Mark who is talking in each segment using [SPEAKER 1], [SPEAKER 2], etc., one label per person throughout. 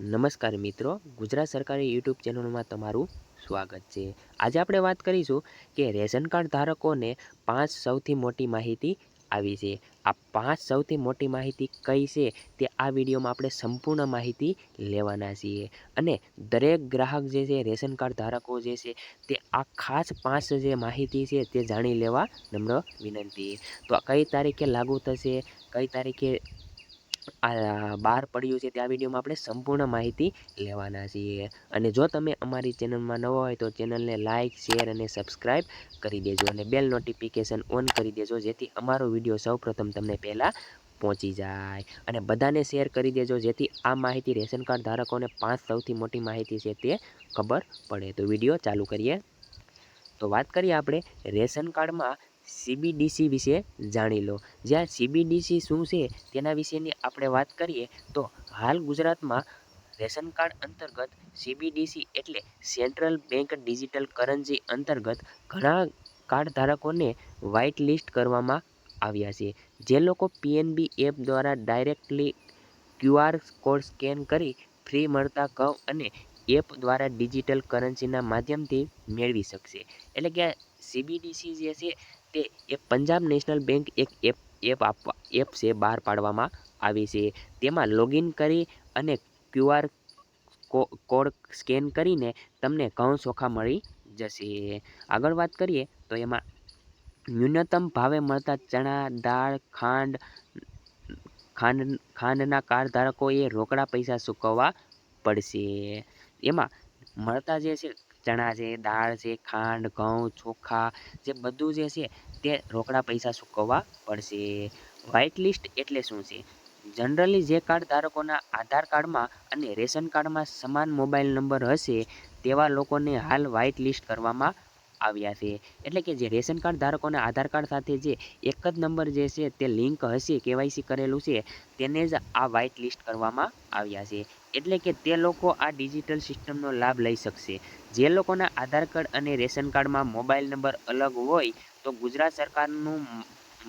[SPEAKER 1] નમસ્કાર મિત્રો, ગુજરાત સરકારી યુટ્યુબ ચેનલમાં તમારું સ્વાગત છે। આજે આપણે વાત કરીશું કે રેશન કાર્ડ ધારકોને 5 સૌથી મોટી માહિતી આવી છે। આ 5 સૌથી મોટી માહિતી કઈ છે તે આ વિડીયોમાં આપણે સંપૂર્ણ માહિતી લેવાના છીએ અને દરેક ગ્રાહક જે છે રેશન કાર્ડ ધારકો જે છે તે આ ખાસ 5 જે માહિતી છે તે જાણી લેવા નમ્ર વિનંતી। તો આ કઈ તારીખે લાગુ થશે, કઈ તારીખે બહાર પડ્યું છે તે આ વિડીયોમાં આપણે સંપૂર્ણ માહિતી લેવાના છીએ। અને જો તમે અમારી ચેનલમાં નવા હોય તો ચેનલને લાઇક, શેર અને સબસ્ક્રાઈબ કરી દેજો અને બેલ નોટિફિકેશન ઓન કરી દેજો, જેથી અમારો વિડીયો સૌપ્રથમ તમને પહેલાં પહોંચી જાય। અને બધાને શેર કરી દેજો, જેથી આ માહિતી રેશન કાર્ડ ધારકોને 5 સૌથી મોટી માહિતી છે તે ખબર પડે। તો વિડીયો ચાલુ કરીએ। તો વાત કરીએ આપણે રેશન કાર્ડમાં સીબીડીસી વિશે જાણી લો। જ્યાં સીબીડીસી શું છે તેના વિશેની આપણે વાત કરીએ તો હાલ ગુજરાતમાં રેશન કાર્ડ અંતર્ગત સીબીડીસી એટલે સેન્ટ્રલ બેંક ડિજિટલ કરન્સી અંતર્ગત ઘણા કાર્ડ ધારકોને વ્હાઇટ લિસ્ટ કરવામાં આવ્યા છે। જે લોકો પીએનબી એપ દ્વારા ડાયરેક્ટલી ક્યુઆર કોડ સ્કેન કરી ફ્રી મળતા ઘઉં અને એપ દ્વારા ડિજિટલ કરન્સીના માધ્યમથી મેળવી શકશે। એટલે કે સીબીડીસી જે છે તે એ પંજાબ નેશનલ બેંક એક એપ છે બહાર પાડવામાં આવી છે। તેમાં લોગિન કરી અને ક્યુઆર કોડ સ્કેન કરીને તમને ઘઉં ચોખા મળી જશે। આગળ વાત કરીએ તો એમાં ન્યૂનતમ ભાવે મળતા ચણા, દાળ, ખાંડના કાર્ડ ધારકોએ રોકડા પૈસા ચૂકવવા પડશે। એમાં મળતા જે છે ચણા છે, દાળ છે, ખાંડ, ઘઉં, ચોખા જે બધું જે છે તે રોકડા પૈસા ચૂકવવા પડશે। વ્હાઇટ લિસ્ટ એટલે શું છે? જનરલી જે કાર્ડ ધારકોના આધાર કાર્ડમાં અને રેશન કાર્ડમાં સમાન મોબાઈલ નંબર હશે તેવા લોકોને હાલ વ્હાઇટ લિસ્ટ કરવામાં આવ્યા છે। એટલે કે જે રેશન કાર્ડ ધારકોના આધાર કાર્ડ સાથે જે એક જ નંબર જે છે તે લિંક હશે, કેવાયસી કરેલું છે, તેને જ આ વ્હાઇટ લિસ્ટ કરવામાં આવ્યા છે। એટલે કે તે લોકો આ ડિજિટલ સિસ્ટમનો લાભ લઈ શકશે। જે લોકોના આધાર કાર્ડ અને રેશન કાર્ડમાં મોબાઈલ નંબર અલગ હોય તો ગુજરાત સરકારનું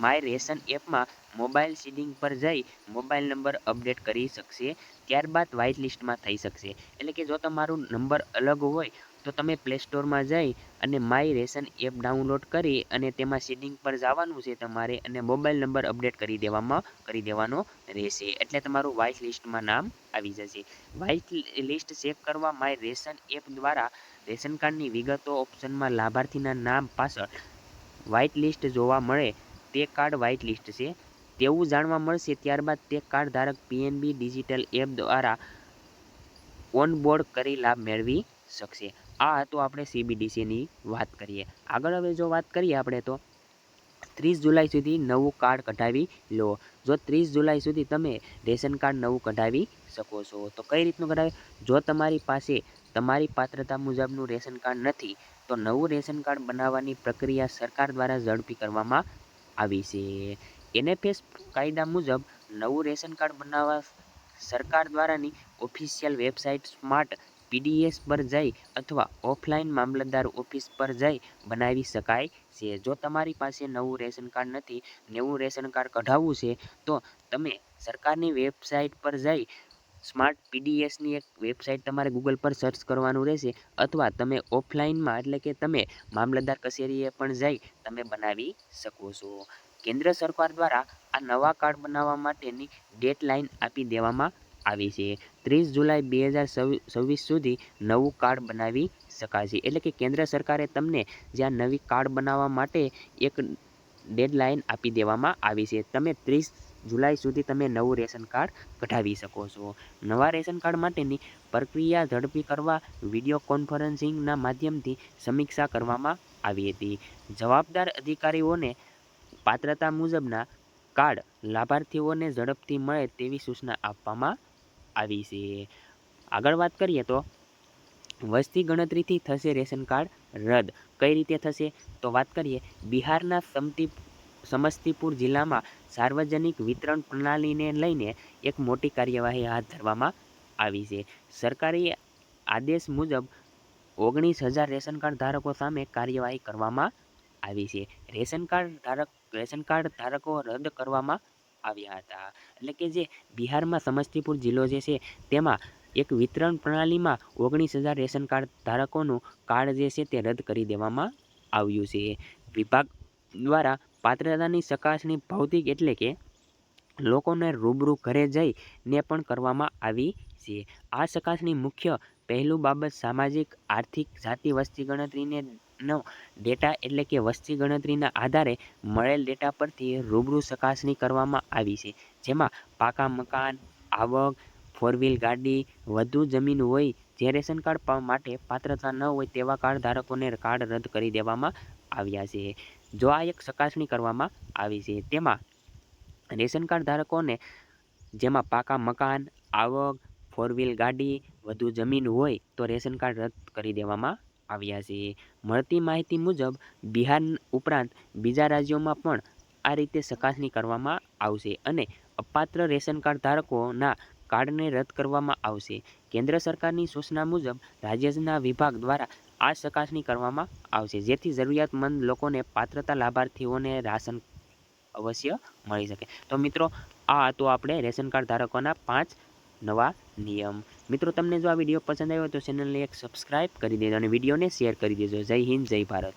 [SPEAKER 1] માય રેશન એપમાં મોબાઈલ સીડિંગ પર જઈ મોબાઈલ નંબર અપડેટ કરી શકશે, ત્યારબાદ વ્હાઇટ લિસ્ટમાં થઈ શકશે। એટલે કે જો તમારું નંબર અલગ હોય તો તમે પ્લે સ્ટોરમાં જઈ અને માય રેશન એપ ડાઉનલોડ કરી અને તેમાં સીડિંગ પર જવાનું છે તમારે અને મોબાઈલ નંબર અપડેટ કરી દેવાનો રહેશે, એટલે તમારું વ્હાઇટ લિસ્ટમાં નામ આવી જશે। વ્હાઇટ લિસ્ટ ચેક કરવા માય રેશન એપ દ્વારા રેશન કાર્ડની વિગતો ઓપ્શનમાં લાભાર્થીના નામ પાછળ વ્હાઇટ લિસ્ટ જોવા મળે તે કાર્ડ વ્હાઇટ લિસ્ટ છે તેવું જાણવા મળશે। ત્યારબાદ તે કાર્ડ ધારક પીએનબી ડિજિટલ એપ દ્વારા ઓનબોર્ડ કરી લાભ મેળવી શકશે। આ હતું આપણે સીબીડીસીની વાત કરીએ। આગળ હવે જો વાત કરીએ આપણે તો 30 જુલાઈ સુધી નવું કાર્ડ કઢાવી લો। જો 30 જુલાઈ સુધી તમે રેશન કાર્ડ નવું કઢાવી શકો છો। તો કઈ રીતનું કઢાવે? જો તમારી પાસે તમારી પાત્રતા મુજબનું રેશન કાર્ડ નથી તો નવું રેશન કાર્ડ બનાવવાની પ્રક્રિયા સરકાર દ્વારા ઝડપી કરવામાં આવી છે। એનએફએસ કાયદા મુજબ નવું રેશન કાર્ડ બનાવવા સરકાર દ્વારાની ઓફિશિયલ વેબસાઇટ સ્માર્ટ પીડીએસ પર જઈ અથવા ઓફલાઈન મામલતદાર ઓફિસ પર જઈ બનાવી શકાય છે। જો તમારી પાસે નવું રેશન કાર્ડ નથી, નવું રેશન કાર્ડ કઢાવવું છે તો તમે સરકારની વેબસાઇટ પર જઈ સ્માર્ટ પીડીએસની એક વેબસાઇટ તમારે ગૂગલ પર સર્ચ કરવાનું રહેશે, અથવા તમે ઓફલાઈનમાં એટલે કે તમે મામલતદાર કચેરીએ પણ જઈ તમે બનાવી શકો છો। કેન્દ્ર સરકાર દ્વારા આ નવા કાર્ડ બનાવવા માટેની ડેડલાઇન આપી દેવામાં આવી છે। 30 જુલાઈ 2026 સુધી નવું કાર્ડ બનાવી શકાશે। એટલે કે કેન્દ્ર સરકારે તમને જ્યાં નવી કાર્ડ બનાવવા માટે એક ડેડલાઇન આપી દેવામાં આવી છે। તમે 30 જુલાઈ સુધી તમે નવું રેશન કાર્ડ કઢાવી શકો છો। નવા રેશન કાર્ડ માટેની પ્રક્રિયા ઝડપી કરવા વિડીયો કોન્ફરન્સિંગના માધ્યમથી સમીક્ષા કરવામાં આવી હતી। જવાબદાર અધિકારીઓને પાત્રતા મુજબના કાર્ડ લાભાર્થીઓને ઝડપથી મળે તેવી સૂચના આપવામાં આવી છે। આગળ વાત કરીએ તો વસ્તી ગણતરીથી થશે રેશન કાર્ડ રદ, કઈ રીતે થશે? તો વાત કરીએ બિહારના સમસ્તીપુર જિલ્લામાં સાર્વજનિક વિતરણ પ્રણાલીને લઈને એક મોટી કાર્યવાહી હાથ ધરવામાં આવી છે। સરકારી આદેશ મુજબ 19,000 રેશન કાર્ડ ધારકો સામે કાર્યવાહી કરવામાં આવી છે। રેશન કાર્ડ ધારકો રદ કરવામાં આવ્યા હતા। એટલે કે જે બિહારમાં સમસ્તીપુર જિલ્લો જે છે તેમાં એક વિતરણ પ્રણાલીમાં 19,000 રેશન કાર્ડ ધારકોનું કાર્ડ જે છે તે રદ કરી દેવામાં આવ્યું છે. વિભાગ દ્વારા પાત્રતાની ચકાસણી ભૌતિક એટલે કે લોકોને રૂબરૂ ઘરે જઈને પણ કરવામાં આવી છે. આ ચકાસણી મુખ્ય પહેલું બાબત સામાજિક, આર્થિક, જાતિ વસ્તી ગણતરીનો ડેટા એટલે કે વસ્તી ગણતરીના આધારે મળેલ ડેટા પરથી રૂબરૂ ચકાસણી કરવામાં આવી છે. જેમાં પાકા મકાન, આવક, 4 વ્હીલ ગાડી, વધુ જમીન હોય, જે રેશન કાર્ડ માટે પાત્રતા ન હોય તેવા કાર્ડ ધારકોને કાર્ડ રદ કરી દેવામાં આવ્યા છે. જો આ એક ચકાસણી કરવામાં આવી છે. તેમાં રેશન કાર્ડ ધારકોને જેમાં પાકા મકાન, આવક, 4 વ્હીલ ગાડી, વધુ જમીન હોય તો રેશન કાર્ડ રદ કરી દેવામાં આવ્યા છે. મળતી માહિતી મુજબ બિહાર ઉપરાંત બીજા રાજ્યોમાં પણ આ રીતે ચકાસણી કરવામાં આવશે અને અપાત્ર રેશન કાર્ડ ધારકોના કાર્ડને રદ કરવામાં આવશે. કેન્દ્ર સરકારની સૂચના મુજબ રાજ્યના વિભાગ દ્વારા આ ચકાસણી કરવામાં આવશે, જેથી જરૂરિયાતમંદ લોકોને પાત્રતા લાભાર્થીઓને રાશન અવશ્ય મળી શકે. તો મિત્રો, આ તો આપણે રેશન કાર્ડ ધારકોના 5 નવા નિયમ. મિત્રો, તમને જો આ વિડીયો પસંદ આવ્યો તો ચેનલને એક સબસ્ક્રાઇબ કરી દેજો અને વિડીયોને શેર કરી દેજો. જય હિન્દ, જય ભારત.